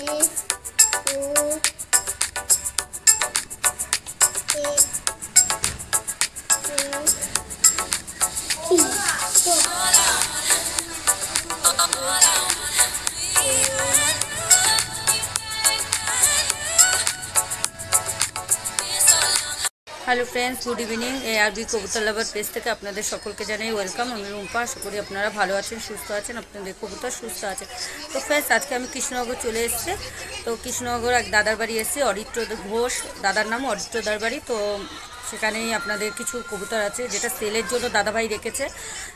Hello friends, good evening. ARB कबूतर लाभार page থেকে আপনাদের সকলকে জানাই ওয়েলকাম। আমি রুম্পা। আশা করি আপনারা ভালো আছেন, সুস্থ আছেন, আপনাদের কবুতর সুস্থ আছে। তো ফ্রেন্ডস, আজকে আমি কৃষ্ণনগর চলে এসেছি। তো কৃষ্ণনগর এক দাদার বাড়ি এসেছি, অরিত্র ঘোষ। দাদার নাম অরিত্র দাদার বাড়ি। তো সেখানেই আপনাদের কিছু কবুতর আছে যেটা সেলের জন্য দাদাভাই রেখেছে।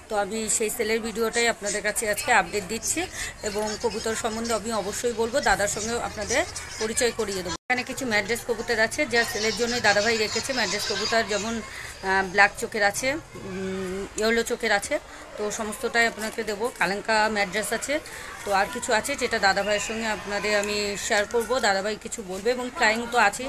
তো আমি সেই সেলের ভিডিওটাই আপনাদের কাছে আজকে আপডেট দিচ্ছি এবং কবুতর সম্বন্ধে আমি অবশ্যই বলবো। দাদার সঙ্গে আপনাদের পরিচয় করিয়ে দেবো। এখানে কিছু ম্যাড্রেস কবুতর আছে যা সেলের জন্যই দাদাভাই রেখেছে। ম্যাড্রেস কবুতর যেমন ব্ল্যাক চোখের আছে, ইয়েলো চোখের আছে। তো সমস্তটাই আপনাকে দেবো। কালাঙ্কা ম্যাড্রেস আছে। তো আর কিছু আছে যেটা দাদাভাইয়ের সঙ্গে আপনাদের আমি শেয়ার করব। দাদাভাই কিছু বলবে এবং ফ্লাইং তো আছে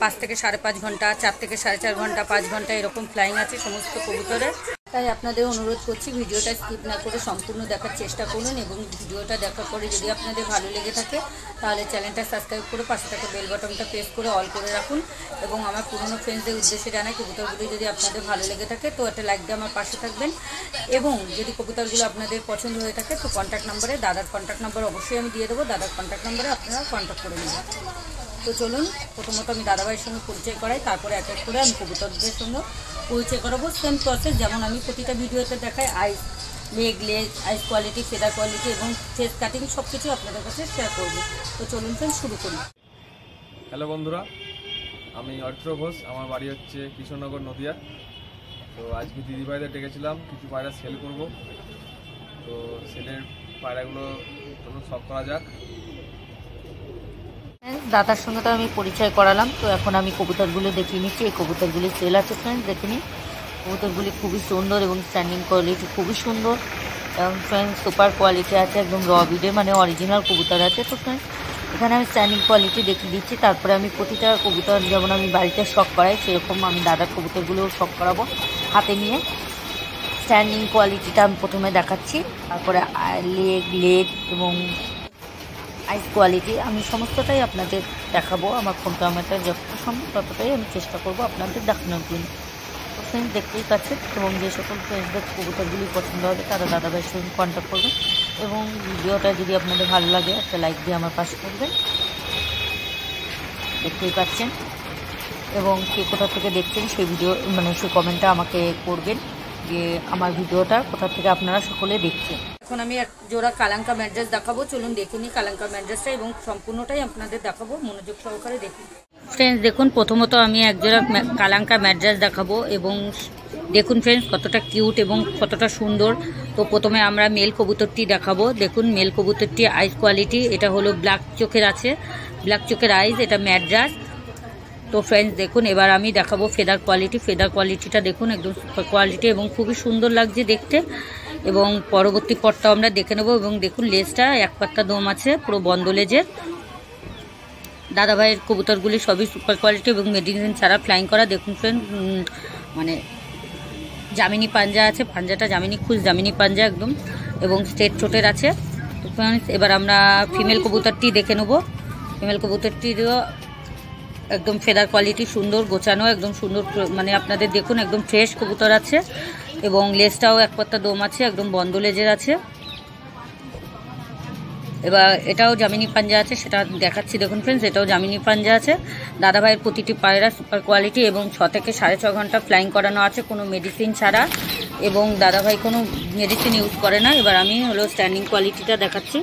5 থেকে 5.5 ঘন্টা, 4 থেকে 4.5 ঘন্টা, 5 ঘন্টা এরকম ফ্লাইং আছে সমস্ত কবুতরে। তাই আপনাদের অনুরোধ করছি ভিডিওটা স্কিপ না করে সম্পূর্ণ দেখার চেষ্টা করুন এবং ভিডিওটা দেখার পরে যদি আপনাদের ভালো লেগে থাকে তাহলে চ্যানেলটা সাবস্ক্রাইব করে পাশে থাকা বেল বাটনটা প্রেস করে অল করে রাখুন। এবং আমার পুরনো ফ্রেন্ডসদের উদ্দেশ্যে জানাই, কবুতরগুলি যদি আপনাদের ভালো লেগে থাকে তো একটা লাইক দিয়ে আমার পাশে থাকবেন। এবং যদি কবুতরগুলো আপনাদের পছন্দ হয়ে থাকে তো কন্ট্যাক্ট নাম্বারে, দাদার কন্ট্যাক্ট নাম্বার অবশ্যই আমি দিয়ে দেবো। দাদার কন্ট্যাক্ট নাম্বারে আপনারা কন্ট্যাক্ট করে নেবেন। তো চলুন প্রথমত আমি দাদাভাইয়ের সঙ্গে পরিচয় করাই, তারপরে এক এক করে আমি কবুতরদের সঙ্গে পরিচয় করাবো। সেম প্রসেস যেমন আমি প্রতিটা ভিডিওতে দেখাই। লেগ আইস কোয়ালিটি, ফেদার কোয়ালিটি এবং ফেস কাটিং সব কিছু আপনাদের কাছে শেয়ার করবো। তো চলুন ফ্রেন্ড শুরু করি। হ্যালো বন্ধুরা, আমি অরিত্র ঘোষ। আমার বাড়ি হচ্ছে কৃষ্ণনগর, নদিয়া। তো আজকে দিদিভাইদের ডেকেছিলাম কিছু পায়রা সেল করব। তো সেলের পায়রাগুলো চলুন সব করা যাক। দাদার সঙ্গে তো আমি পরিচয় করালাম। তো এখন আমি কবুতরগুলো দেখিয়ে নিচ্ছি। এই কবুতরগুলি সেল আছে ফ্রেন্ডস, দেখে নিন। কবুতরগুলি খুবই সুন্দর এবং স্ট্যান্ডিং কোয়ালিটি খুবই সুন্দর এবং ফ্রেন্ডস সুপার কোয়ালিটি আছে, একদম র বিডের মানে অরিজিনাল কবুতর আছে। তো ফ্রেন্ডস এখানে আমি স্ট্যান্ডিং কোয়ালিটি দেখিয়ে দিচ্ছি। তারপরে আমি প্রতিটা কবুতর যেমন আমি বাড়িতে শখ করাই সেরকম আমি দাদার কবুতরগুলোও শখ করাবো হাতে নিয়ে। স্ট্যান্ডিং কোয়ালিটিটা আমি প্রথমে দেখাচ্ছি, তারপরে লেগ এবং আইস কোয়ালিটি আমি সমস্তটাই আপনাদের দেখাবো। আমার ফোন ক্যামেরাটা যতটা সম্ভব ততটাই আমি চেষ্টা করবো আপনাদের দেখানোর জন্য। তো ফ্রেন্ডস দেখতেই পাচ্ছেন এবং যে সকল ফ্রেন্ডসদের কবুতরগুলি পছন্দ হবে তারা দাদাভাইয়ের সঙ্গে কন্ট্যাক্ট করবেন এবং ভিডিওটা যদি আপনাদের ভালো লাগে একটা লাইক দিয়ে আমার পাশে করবেন। দেখতেই পাচ্ছেন এবং কে কোথা থেকে দেখছেন সেই ভিডিও মানে সেই কমেন্টটা আমাকে করবেন যে আমার ভিডিওটা কোথা থেকে আপনারা সকলে দেখছেন। এখন আমি এক জোড়া কালাঙ্কা ম্যাড্রেস দেখাবো। চলুন দেখে নিই কালাঙ্কা ম্যাড্রেসটা এবং সম্পূর্ণটাই আপনাদের দেখাবো, মনোযোগ সহকারে দেখুন। ফ্রেন্ডস দেখুন, প্রথমত আমি এক জোড়া কালাঙ্কা ম্যাড্রেস দেখাবো এবং দেখুন ফ্রেন্ডস কতটা কিউট এবং কতটা সুন্দর। তো প্রথমে আমরা মেল কবুতরটি দেখাবো। দেখুন মেল কবুতরটি আইস কোয়ালিটি, এটা হলো ব্ল্যাক চোখের আছে, ব্ল্যাক চোখের আইস, এটা ম্যাড্রাস। তো ফ্রেন্ডস দেখুন এবার আমি দেখাবো ফেদার কোয়ালিটি। ফেদার কোয়ালিটিটা দেখুন একদম সুপার কোয়ালিটি এবং খুবই সুন্দর লাগছে দেখতে। এবং পরবর্তী পটটাও আমরা দেখে নেব। এবং দেখুন লেজটা এক পাত্তা দম আছে, পুরো বন্ধ লেজের। দাদাভাইয়ের কবুতরগুলি সবই সুপার কোয়ালিটি এবং মেডিসিন ছাড়া ফ্লাইং করা। দেখুন ফ্রেন্ড মানে জামিনি পাঞ্জা আছে, পাঞ্জাটা জামিনি পাঞ্জা একদম এবং স্ট্রেট চোটের আছে। তো ফ্রেন্ডস এবার আমরা ফিমেল কবুতরটি দেখে নেব। ফিমেল কবুতরটিরও একদম ফেদার কোয়ালিটি সুন্দর গোছানো, একদম সুন্দর মানে আপনাদের দেখুন একদম ফ্রেশ কবুতর আছে এবং লেজটাও এক পাত্তা দম আছে, একদম বন্ধ লেজের আছে। এবার এটাও জামিনি পাঞ্জা আছে, সেটা দেখাচ্ছি। দেখুন ফ্রেন্ডস এটাও জামিনি পাঞ্জা আছে। দাদাভাইয়ের প্রতিটি পায়রা সুপার কোয়ালিটি এবং 6 থেকে 6.5 ঘন্টা ফ্লাইং করানো আছে কোনো মেডিসিন ছাড়া এবং দাদাভাই কোনো মেডিসিন ইউজ করে না। এবার আমি হলো স্ট্যান্ডিং কোয়ালিটিটা দেখাচ্ছি।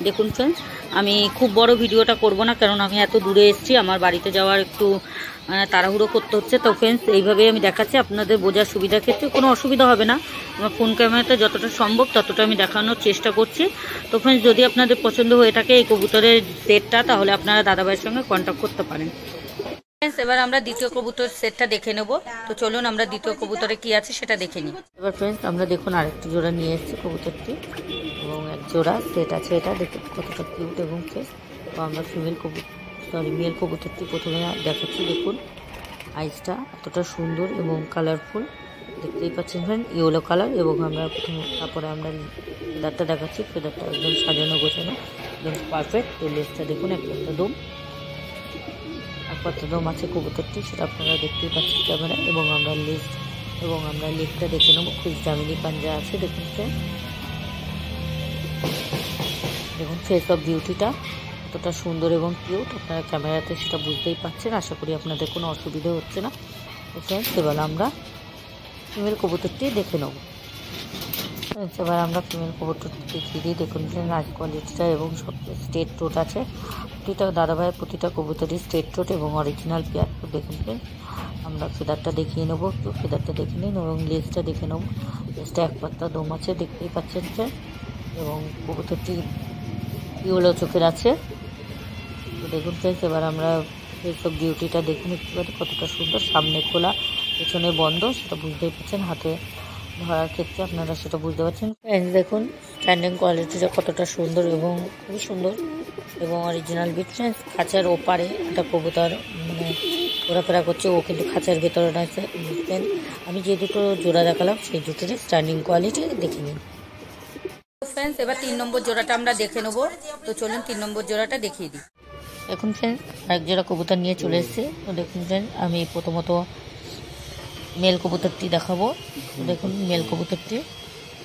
দেখুন ফ্রেন্ডস আমি খুব বড় ভিডিওটা করব না, কারণ আমি এত দূরে এসেছি, আমার বাড়িতে যাওয়ার একটু তাড়াহুড়ো করতে হচ্ছে। তো ফ্রেন্ডস এইভাবেই আমি দেখাচ্ছি, আপনাদের বোঝার সুবিধার ক্ষেত্রে কোনো অসুবিধা হবে না। আমার ফোন ক্যামেরাতে যতটা সম্ভব ততটা আমি দেখানোর চেষ্টা করছি। তো ফ্রেন্ডস যদি আপনাদের পছন্দ হয়ে থাকে এই কবুতরের সেটটা তাহলে আপনারা দাদাভাইয়ের সঙ্গে কন্ট্যাক্ট করতে পারেন। ফ্রেন্ডস এবার আমরা দ্বিতীয় কবুতর সেটটা দেখে নেব। তো চলুন আমরা দ্বিতীয় কবুতরে কি আছে সেটা দেখে নিই। এবার ফ্রেন্ডস আমরা দেখুন আরেকটি জোড়া নিয়ে এসেছি কবুতরটি এবং এক জোড়া সেট আছে। এটা দেখুন কতটা কিউট এবং ফ্রেশ। তো আমরা মেল কবুতরটি প্রথমে দেখাচ্ছি। দেখুন আইসটা এতটা সুন্দর এবং কালারফুল, দেখতেই পাচ্ছেন ফ্রেন্ড ইয়েলো কালার। এবং আমরা তারপরে আমরা ফেদারটা দেখাচ্ছি। ফেদারটা একদম সাজানো গোছানো একদম পারফেক্ট। তো লেজটা দেখুন একটা দম, একমাত্র দম আছে কবুতরটি, সেটা আপনারা দেখতেই পাচ্ছেন ক্যামেরা। এবং আমরা লেজটা দেখে নেবো। খুব জামিনি পাঞ্জা আছে, দেখুন ফ্রেন্ড। দেখুন ফেস অফ বিউটিটা কতটা সুন্দর এবং কিউট, আপনারা ক্যামেরাতে সেটা বুঝতেই পারছেন। আশা করি আপনাদের কোনো অসুবিধা হচ্ছে না। তো ফ্রেন্ডস এবার আমরা ফিমেল কবুতরটি দেখে নেব। এবার আমরা ফিমেল কবুতরটি দেখিয়ে দিই। দেখুন ফ্রেন্ড আইস কোয়ালিটিটা এবং সব স্ট্রেট টোট আছে। প্রতিটা দাদাভাইয়ের প্রতিটা কবুতরই স্ট্রেট টোট এবং অরিজিনাল পেয়ার। তো দেখুন ফ্রেন্ড আমরা ফেদারটা দেখিয়ে নেবো, একটু ফেদারটা দেখে নিন এবং লেজটা দেখে নেবো। লেজটা এক পাত্তা দম আছে, দেখতেই পাচ্ছেন ফ্রেন্ড। এবং কবুতরটি ইয়েলো চোখের আছে। তো দেখুন ফ্রেন্ডস এবার আমরা ফেস অফ বিউটিটা দেখুন একটুখানি কতটা সুন্দর, সামনে খোলা পেছনে বন্ধ, সেটা বুঝতেই পারছেন। হাতে ধরার ক্ষেত্রে আপনারা সেটা বুঝতে পারছেন। দেখুন স্ট্যান্ডিং কোয়ালিটিটা কতটা সুন্দর এবং খুবই সুন্দর এবং অরিজিনাল বিট। ফ্রেন্ডস খাঁচার ওপারে একটা কবুতর মানে ঘোরাফেরা করছে, ও কিন্তু খাঁচার ভেতরে রয়েছে। আমি যে দুটো জোড়া দেখালাম সেই দুটোরই স্ট্যান্ডিং কোয়ালিটি দেখে নিন। ফ্রেন্ডস এবার 3 নম্বর জোড়াটা আমরা দেখে নেবো। তো চলুন 3 নম্বর জোড়াটা দেখিয়ে দিই। দেখুন ফ্রেন্ডস এক জোড়া কবুতর নিয়ে চলে এসেছে। তো দেখুন ফ্রেন্ড আমি প্রথমত মেল কবুতরটি দেখাবো। তো দেখুন মেল কবুতরটি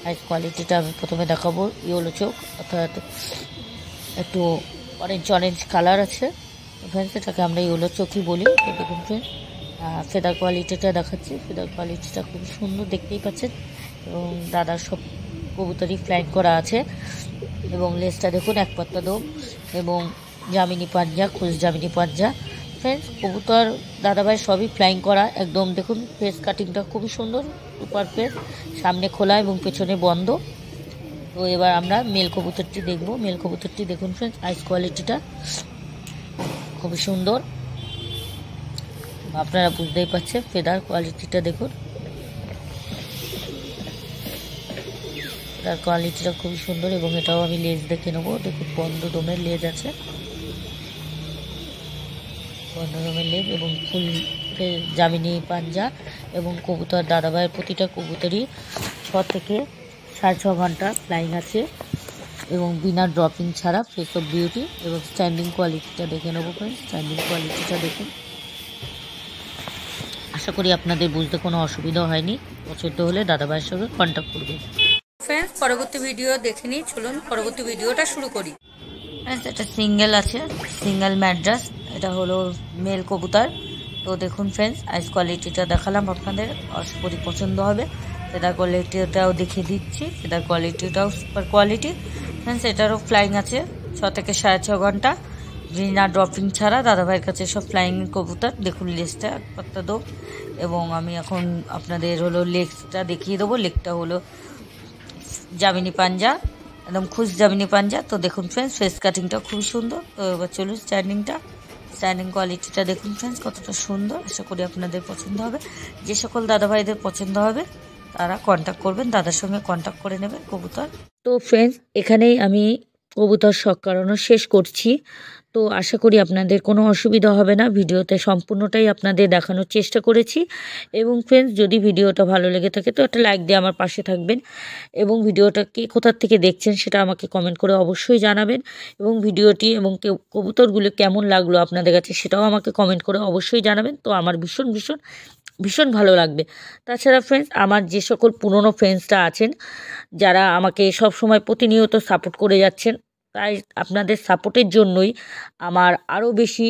আইস কোয়ালিটিটা আমি প্রথমে দেখাবো। ইয়েলো চোখ, অর্থাৎ একটু অরেঞ্জ কালার আছে। ফ্রেন্ডস এটাকে আমরা ইয়েলো চোখই বলি। তো দেখুন ফ্রেন্ড ফেদার কোয়ালিটিটা দেখাচ্ছি। ফেদার কোয়ালিটিটা খুব সুন্দর, দেখতেই পাচ্ছেন। এবং দাদার সব কবুতরই ফ্লাইং করা আছে। এবং লেজটা দেখুন এক পাত্তা দম এবং জামিনি পাঞ্জা, খোঁজ জামিনি পাঞ্জা। ফ্রেন্ডস কবুতর দাদাভাই সবই ফ্লাইং করা একদম। দেখুন ফেস কাটিংটা খুবই সুন্দর, সুপার ফেস, সামনে খোলা এবং পেছনে বন্ধ। তো এবার আমরা মেল কবুতরটি দেখব। মেল কবুতরটি দেখুন ফ্রেন্ডস আইস কোয়ালিটিটা খুবই সুন্দর, আপনারা বুঝতেই পারছেন। ফেদার কোয়ালিটিটা দেখুন, ফেদার কোয়ালিটিটা খুবই সুন্দর। এবং এটাও আমি লেজ দেখে নেবো। দেখুন বন্ধ দমের লেজ আছে, বন্ধ দমের লেজ এবং ফুল জামিনি পাঞ্জা। এবং কবুতর দাদাভাইয়ের প্রতিটা কবুতরই 6 থেকে 6.5 ঘন্টা ফ্লাইং আছে এবং বিনা ড্রপিং ছাড়া। ফেস অফ বিউটি এবং স্ট্যান্ডিং কোয়ালিটিটা দেখে নেবো ফ্রেন্ডস। স্ট্যান্ডিং কোয়ালিটিটা দেখুন, আশা করি আপনাদের বুঝতে কোনো অসুবিধা হয়নি। পছন্দ হলে দাদাভাইয়ের সঙ্গে কন্ট্যাক্ট করবেন। ফ্রেন্ডস পরবর্তী ভিডিও দেখে নিই, চলুন পরবর্তী ভিডিওটা শুরু করি। এটা সিঙ্গেল আছে, সিঙ্গেল ম্যাড্রাস, এটা হলো মেল কবুতর। তো দেখুন ফ্রেন্ডস আইস কোয়ালিটিটা দেখালাম আপনাদের, আশা করি পছন্দ হবে। ফেদার কোয়ালিটিটাও দেখিয়ে দিচ্ছি, ফেদার কোয়ালিটিটাও সুপার কোয়ালিটি। ফ্রেন্ডস এটারও ফ্লাইং আছে 6 থেকে 6.5 ঘন্টা বিনা ড্রপিং ছাড়া। দাদাভাইয়ের কাছে সব ফ্লাইং কবুতর। দেখুন লেজটা এক পাত্তা দো। এবং আমি এখন আপনাদের হলো লেগটা দেখিয়ে দেবো। লেগটা হলো জামিনি পাঞ্জা, একদম খুশ জামিনি পাঞ্জা। তো দেখুন ফ্রেন্ডস ফেস কাটিংটা খুবই সুন্দর। তো এবার চলুন স্ট্যান্ডিং কোয়ালিটিটা দেখুন ফ্রেন্ডস কতটা সুন্দর। আশা করি আপনাদের পছন্দ হবে। যে সকল দাদাভাইদের পছন্দ হবে তারা কন্ট্যাক্ট করবেন, দাদার সঙ্গে কন্ট্যাক্ট করে নেবেন কবুতর। তো ফ্রেন্ডস এখানেই আমি কবুতর শখ করানো শেষ করছি। তো আশা করি আপনাদের কোনো অসুবিধা হবে না। ভিডিওতে সম্পূর্ণটাই আপনাদের দেখানোর চেষ্টা করেছি। এবং ফ্রেন্ডস যদি ভিডিওটা ভালো লেগে থাকে তো একটা লাইক দিয়ে আমার পাশে থাকবেন। এবং ভিডিওটা কে কোথার থেকে দেখছেন সেটা আমাকে কমেন্ট করে অবশ্যই জানাবেন। এবং ভিডিওটি এবং কবুতরগুলো কেমন লাগলো আপনাদের কাছে সেটাও আমাকে কমেন্ট করে অবশ্যই জানাবেন। তো আমার ভীষণ ভীষণ ভীষণ ভালো লাগবে। তাছাড়া ফ্রেন্ডস আমার যে সকল পুরনো ফ্রেন্ডসরা আছেন যারা আমাকে সব সময় প্রতিনিয়ত সাপোর্ট করে যাচ্ছেন, তাই আপনাদের সাপোর্টের জন্যই আমার আরও বেশি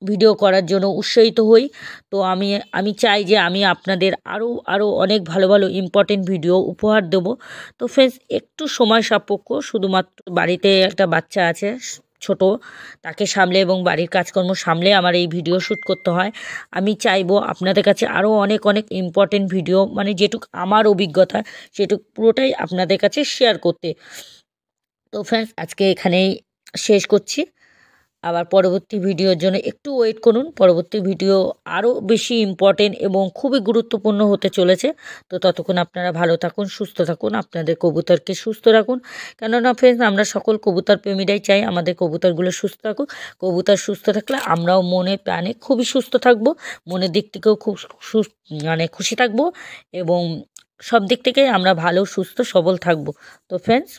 ভিডিও করার জন্য উৎসাহিত হই। তো আমি চাই যে আমি আপনাদের আরও অনেক ভালো ভালো ইম্পর্টেন্ট ভিডিও উপহার দেব। তো ফ্রেন্ডস একটু সময় সাপেক্ষ, শুধুমাত্র বাড়িতে একটা বাচ্চা আছে ছোট, তাকে সামলে এবং বাড়ির কাজকর্ম সামলে আমার এই ভিডিও শ্যুট করতে হয়। আমি চাইবো আপনাদের কাছে আরও অনেক ইম্পর্টেন্ট ভিডিও, মানে যেটুকু আমার অভিজ্ঞতা সেটুকু পুরোটাই আপনাদের কাছে শেয়ার করতে। তো ফ্রেন্ডস আজকে এখানেই শেষ করছি। আবার পরবর্তী ভিডিওর জন্য একটু ওয়েট করুন। পরবর্তী ভিডিও আরও বেশি ইম্পর্টেন্ট এবং খুবই গুরুত্বপূর্ণ হতে চলেছে। তো ততক্ষণ আপনারা ভালো থাকুন, সুস্থ থাকুন, আপনাদের কবুতরকে সুস্থ রাখুন। কেননা ফ্রেন্ডস আমরা সকল কবুতর প্রেমীরাই চাই আমাদের কবুতরগুলো সুস্থ থাকুক। কবুতর সুস্থ থাকলে আমরাও মনে প্রাণে খুবই সুস্থ থাকবো, মনের দিক থেকেও খুব মানে খুশি থাকবো এবং সব দিক থেকেই আমরা ভালো সুস্থ সবল থাকবো। তো ফ্রেন্ডস